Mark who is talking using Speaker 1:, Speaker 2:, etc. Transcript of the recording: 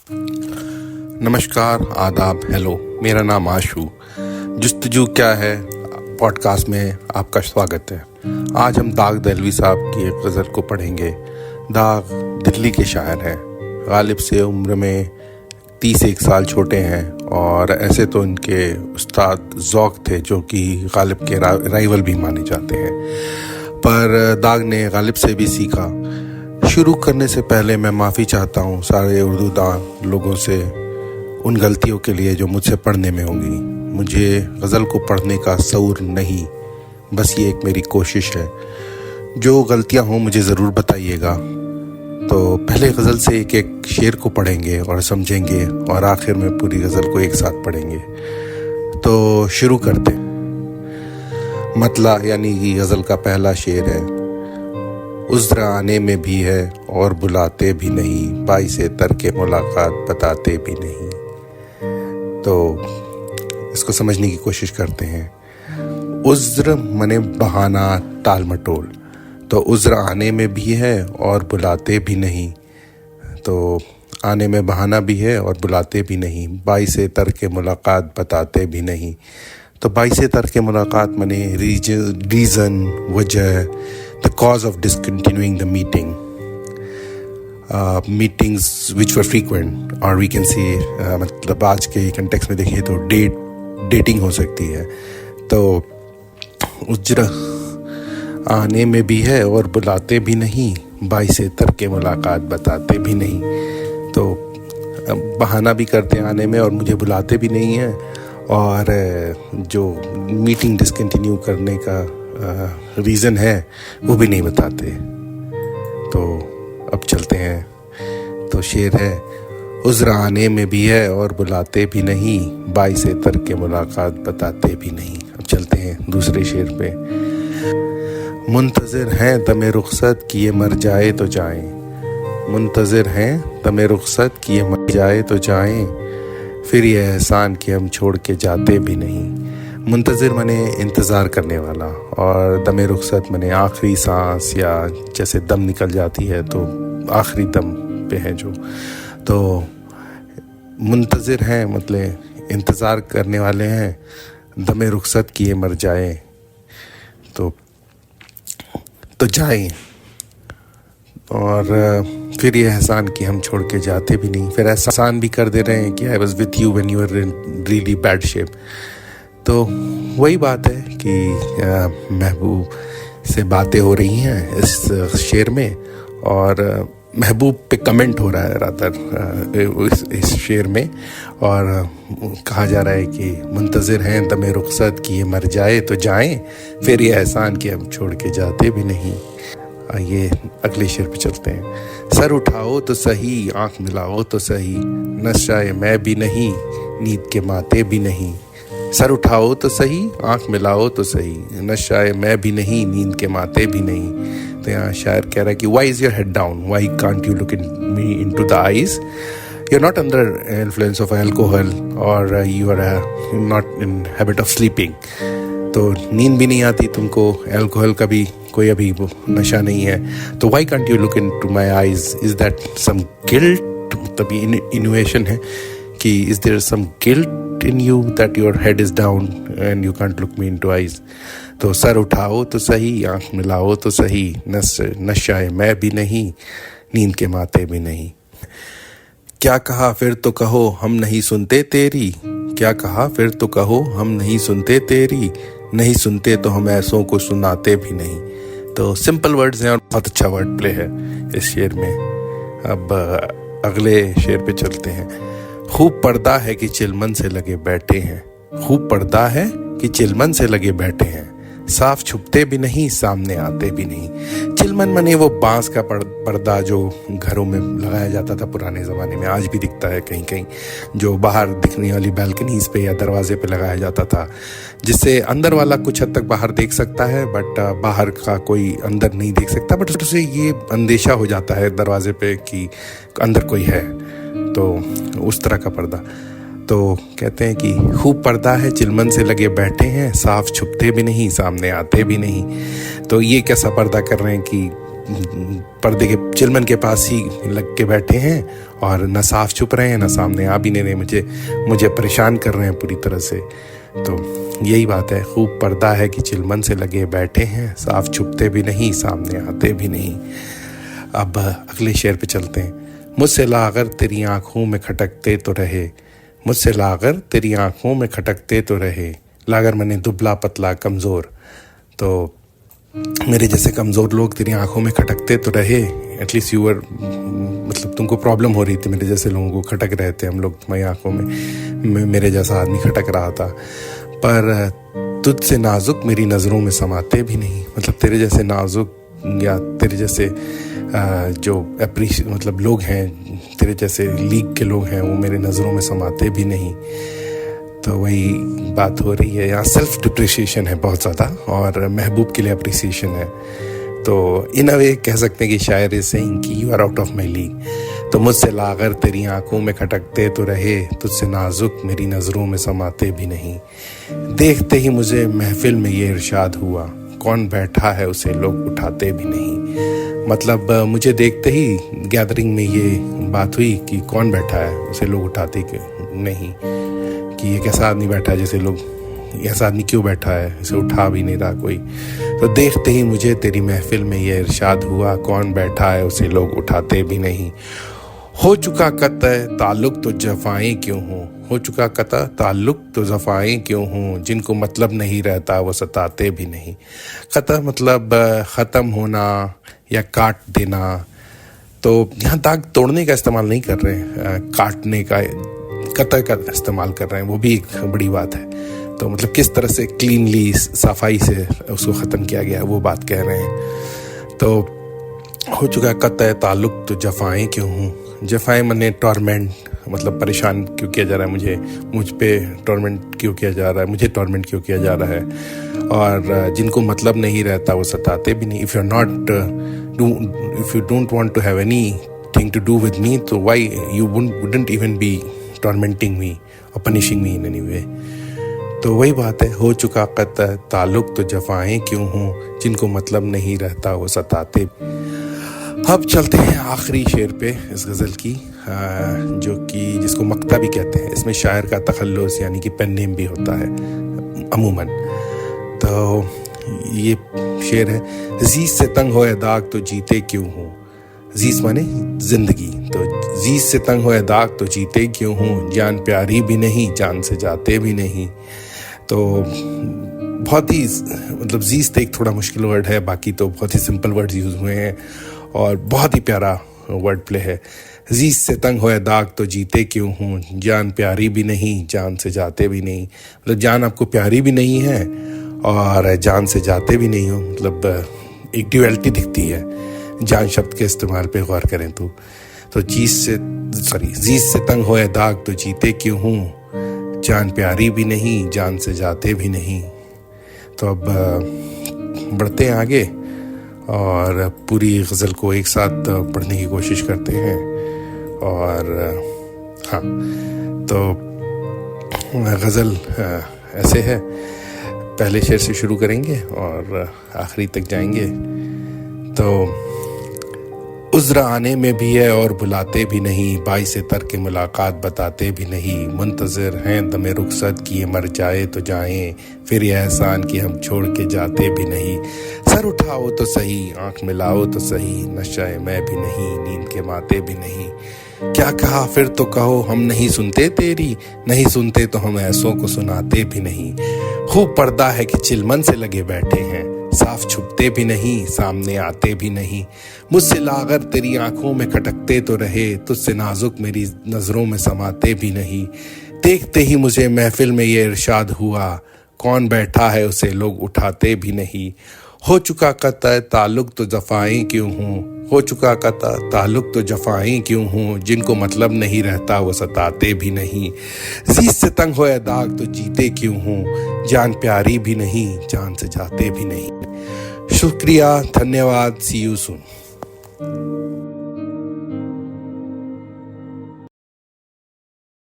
Speaker 1: नमस्कार, आदाब, हेलो। मेरा नाम आशू। जस्तजू क्या है पॉडकास्ट में आपका स्वागत है। आज हम दाग दहलवी साहब की एक गज़ल को पढ़ेंगे। दाग दिल्ली के शायर हैं। गालिब से उम्र में 31 साल छोटे हैं और ऐसे तो इनके उस्ताद ज़ौक़ थे जो कि गालिब के राइवल भी माने जाते हैं, पर दाग ने गालिब से भी सीखा। शुरू करने से पहले मैं माफ़ी चाहता हूँ सारे उर्दू दान लोगों से उन गलतियों के लिए जो मुझसे पढ़ने में होंगी। मुझे गज़ल को पढ़ने का शऊर नहीं, बस ये एक मेरी कोशिश है। जो गलतियाँ हों मुझे ज़रूर बताइएगा। तो पहले गज़ल से एक एक शेर को पढ़ेंगे और समझेंगे और आखिर में पूरी गज़ल को एक साथ पढ़ेंगे। तो शुरू करते हैं। मतला यानी कि गज़ल का पहला शेर है। उज़्र आने में भी है और बुलाते भी नहीं, बाइसे तर्के मुलाकात बताते भी नहीं। तो इसको समझने की कोशिश करते हैं। उज़्र मने बहाना, टाल मटोल। तो उज़्र आने में भी है और बुलाते भी नहीं, तो आने में बहाना भी है और बुलाते भी नहीं। बाइसे तर्के मुलाकात बताते भी नहीं। तो बाइसे तर्के मुलाकात मने रीज़न, वजह, the cause of discontinuing the meeting, meetings which were frequent, or we can say मतलब आज के कंटेक्स्ट में देखिए तो डेटिंग हो सकती है। तो उज्र आने में भी है और बुलाते भी नहीं, बाइसे तर्के मुलाकात बताते भी नहीं। तो बहाना भी करते आने में और मुझे बुलाते भी नहीं है, और जो मीटिंग डिसकंटिन्यू करने का रीज़न है वो भी नहीं बताते। तो अब चलते हैं। तो शेर है, उज़्र आने में भी है और बुलाते भी नहीं, बाइसे तर्के मुलाकात बताते भी नहीं। अब चलते हैं दूसरे शेर पे। मुंतज़िर हैं दमे रुखसत किए मर जाए तो जाएं, मुंतज़िर हैं दमे रुखसत किए मर जाए तो जाएं, फिर ये एहसान कि हम छोड़ के जाते भी नहीं। मुंतज़िर मने इंतज़ार करने वाला, और दमे रुखसत मने आखिरी सांस, या जैसे दम निकल जाती है तो आखिरी दम पे है जो। तो मुंतज़िर हैं मतलब इंतज़ार करने वाले हैं, दमे रुखसत किए मर जाए तो जाएं, और फिर ये एहसान कि हम छोड़ के जाते भी नहीं। फिर एहसान भी कर दे रहे हैं कि I was with you when you were in really bad shape. तो वही बात है कि महबूब से बातें हो रही हैं इस शेर में, और महबूब पे कमेंट हो रहा है रातर इस शेर में, और कहा जा रहा है कि मुंतज़िर हैं दमे रुखसत किए मर जाए तो जाएं, फिर ये एहसान कि हम छोड़ के जाते भी नहीं। आइए अगले शेर पे चलते हैं। सर उठाओ तो सही, आँख मिलाओ तो सही, नशाए मैं भी नहीं, नींद के माते भी नहीं। सर उठाओ तो सही, आँख मिलाओ तो सही, नशाए मैं भी नहीं, नींद के माते भी नहीं। तो यहाँ शायर कह रहा है कि why is your head down, why can't you look in me into the eyes, you are not under influence of alcohol, और you are not in habit of sleeping. तो नींद भी नहीं आती तुमको, अल्कोहल का भी कोई अभी नशा नहीं है, तो why can't you look in to my eyes, is that some guilt? तभी इन्वेशन है कि is there some guilt in you that your head is down and you can't look me into eyes। तो सर उठाओ तो सही, आँख मिलाओ तो सही, नशाए मैं भी नहीं, नींद के माते भी नहीं। क्या कहा फिर तो कहो हम नहीं सुनते तेरी, क्या कहा फिर तो कहो हम नहीं सुनते तेरी, नहीं सुनते तो हम ऐसों को सुनाते भी नहीं। तो सिंपल वर्ड्स हैं और बहुत अच्छा वर्ड प्ले है इस शेर में। अब अगले शेर पे चलते हैं। खूब पर्दा है कि चिलमन से लगे बैठे हैं, खूब पर्दा है कि चिलमन से लगे बैठे हैं, साफ छुपते भी नहीं, सामने आते भी नहीं। चिलमन मने वो बांस का पर्दा जो घरों में लगाया जाता था पुराने ज़माने में, आज भी दिखता है कहीं कहीं, जो बाहर दिखने वाली बालकनीज पे या दरवाजे पे लगाया जाता था, जिससे अंदर वाला कुछ हद तक बाहर देख सकता है, बट बाहर का कोई अंदर नहीं देख सकता। बट उससे ये अंदेशा हो जाता है दरवाजे पे कि अंदर कोई है, तो उस तरह का पर्दा। तो कहते हैं कि खूब पर्दा है, चिलमन से लगे बैठे हैं, साफ छुपते भी नहीं, सामने आते भी नहीं। तो ये कैसा पर्दा कर रहे हैं कि पर्दे के चिलमन के पास ही लग के बैठे हैं और न साफ छुप रहे हैं, न सामने आ भी नहीं रहे, मुझे परेशान कर रहे हैं पूरी तरह से। तो यही बात है, खूब पर्दा है कि चिलमन से लगे बैठे हैं, साफ छुपते भी नहीं, सामने आते भी नहीं। अब अगले शेर पे चलते हैं। मुझसे लागर तेरी आँखों में खटकते तो रहे, मुझसे लागर तेरी आँखों में खटकते तो रहे। लागर मैंने दुबला पतला कमज़ोर, तो मेरे जैसे कमज़ोर लोग तेरी आंखों में खटकते तो रहे। एटलीस्ट यूर, मतलब तुमको प्रॉब्लम हो रही थी, मेरे जैसे लोगों को खटक रहे थे हम लोग तुम्हारी आंखों में, मेरे जैसा आदमी खटक रहा था। पर तुझसे नाजुक मेरी नज़रों में समाते भी नहीं, मतलब तेरे जैसे नाजुक या तेरे जैसे जो मतलब लोग हैं, तेरे जैसे लीग के लोग हैं, वो मेरे नज़रों में समाते भी नहीं। तो वही बात हो रही है यहाँ, सेल्फ डिप्रिसिएशन है बहुत ज़्यादा और महबूब के लिए अप्रिसिएशन है। तो इन अ वे कह सकते हैं कि शायर इज सेइंग कि you are out of my league. तो मुझसे लागर तेरी आंखों में खटकते तो रहे, तुझसे नाजुक मेरी नज़रों में समाते भी नहीं। देखते ही मुझे महफिल में ये इरशाद हुआ, कौन बैठा है उसे लोग उठाते भी नहीं। मतलब मुझे देखते ही गैदरिंग में ये बात हुई कि कौन बैठा है उसे लोग उठाते नहीं, कि ये कैसा आदमी बैठा है, जैसे लोग ऐसा आदमी क्यों बैठा है, इसे उठा भी नहीं रहा कोई। तो देखते ही मुझे तेरी महफिल में ये इरशाद हुआ, कौन बैठा है उसे लोग उठाते भी नहीं। हो चुका कतई ताल्लुक तो जफाएं क्यों हो, हो चुका कतई ताल्लुक तो जफाएं क्यों हो, जिनको मतलब नहीं रहता वो सताते भी नहीं। कतई मतलब ख़त्म होना या काट देना। तो यहाँ दाग तोड़ने का इस्तेमाल नहीं कर रहे हैं, काटने का, कतई का इस्तेमाल कर रहे हैं, वो भी एक बड़ी बात है। तो मतलब किस तरह से क्लीनली, सफाई से उसको ख़त्म किया गया, वो बात कह रहे हैं। तो हो चुका कतई ताल्लुक तो जफाएं क्यों हूँ। जफाएं मने टॉर्मेंट, मतलब परेशान क्यों किया जा रहा है मुझ पे टॉर्मेंट क्यों किया जा रहा है, मुझे टॉर्मेंट क्यों किया जा रहा है। और जिनको मतलब नहीं रहता वो सताते भी नहीं। If you don't want to have anything to do with me, तो why you wouldn't even be tormenting me और punishing me in any way. तो वही बात है, हो चुका कतई ताल्लुक तो जफाएं क्यों हूँ, जिनको मतलब नहीं रहता वो सताते। अब चलते हैं आखिरी शेर पे इस गज़ल की, जो कि जिसको मक्ता भी कहते हैं। इसमें शायर का तखल्लुस यानी कि पेन नेम भी होता है अमूमन। तो ये शेर है, ज़ीज़ से तंग होए दाग तो जीते क्यों हूँ। ज़ीज़ माने ज़िंदगी, तो ज़ीज़ से तंग होए दाग तो जीते क्यों हूँ, जान प्यारी भी नहीं जान से जाते भी नहीं। तो बहुत ही, मतलब ज़ीज़ तो एक थोड़ा मुश्किल वर्ड है, बाकी तो बहुत ही सिंपल वर्ड्स यूज़ हुए हैं और बहुत ही प्यारा वर्ड प्ले है। ज़ीज़ से तंग होए दाग तो जीते क्यों हूँ, जान प्यारी भी नहीं जान से जाते भी नहीं। मतलब जान आपको प्यारी भी नहीं है और जान से जाते भी नहीं हो, मतलब एक ड्यूअलिटी दिखती है जान शब्द के इस्तेमाल पे गौर करें तो। ज़ीज़ से तंग होए दाग तो जीते क्यों हूँ, जान प्यारी भी नहीं जान से जाते भी नहीं। तो अब बढ़ते हैं आगे और पूरी गज़ल को एक साथ पढ़ने की कोशिश करते हैं। और हाँ, तो गज़ल ऐसे है, पहले शेर से शुरू करेंगे और आखिरी तक जाएंगे। तो उज़्र आने में भी है और बुलाते भी नहीं, बाइसे तर्क मुलाकात बताते भी नहीं। मुंतज़िर हैं दमे रुखसत किए मर जाए तो जाएं, फिर यह एहसान कि हम छोड़ के जाते भी नहीं। सर उठाओ तो सही आंख मिलाओ तो सही, नशाए मैं भी नहीं नींद के माते भी नहीं। क्या कहा फिर तो कहो हम नहीं सुनते तेरी, नहीं सुनते तो हम ऐसों को सुनाते भी नहीं। खूब पर्दा है कि चिलमन से लगे बैठे हैं, साफ छुपते भी नहीं सामने आते भी नहीं। मुझसे लागर तेरी आंखों में खटकते तो रहे, तुझसे नाजुक मेरी नज़रों में समाते भी नहीं। देखते ही मुझे महफिल में ये इरशाद हुआ, कौन बैठा है उसे लोग उठाते भी नहीं। हो चुका कतई ताल्लुक तो जफाएं क्यों हूँ, हो चुका कतई ताल्लुक तो जफाएं क्यों हूँ, जिनको मतलब नहीं रहता वो सताते भी नहीं। ज़ीज़ से तंग होए दाग तो जीते क्यों हूँ, जान प्यारी भी नहीं जान से जाते भी नहीं। शुक्रिया, धन्यवाद, सी यू सून।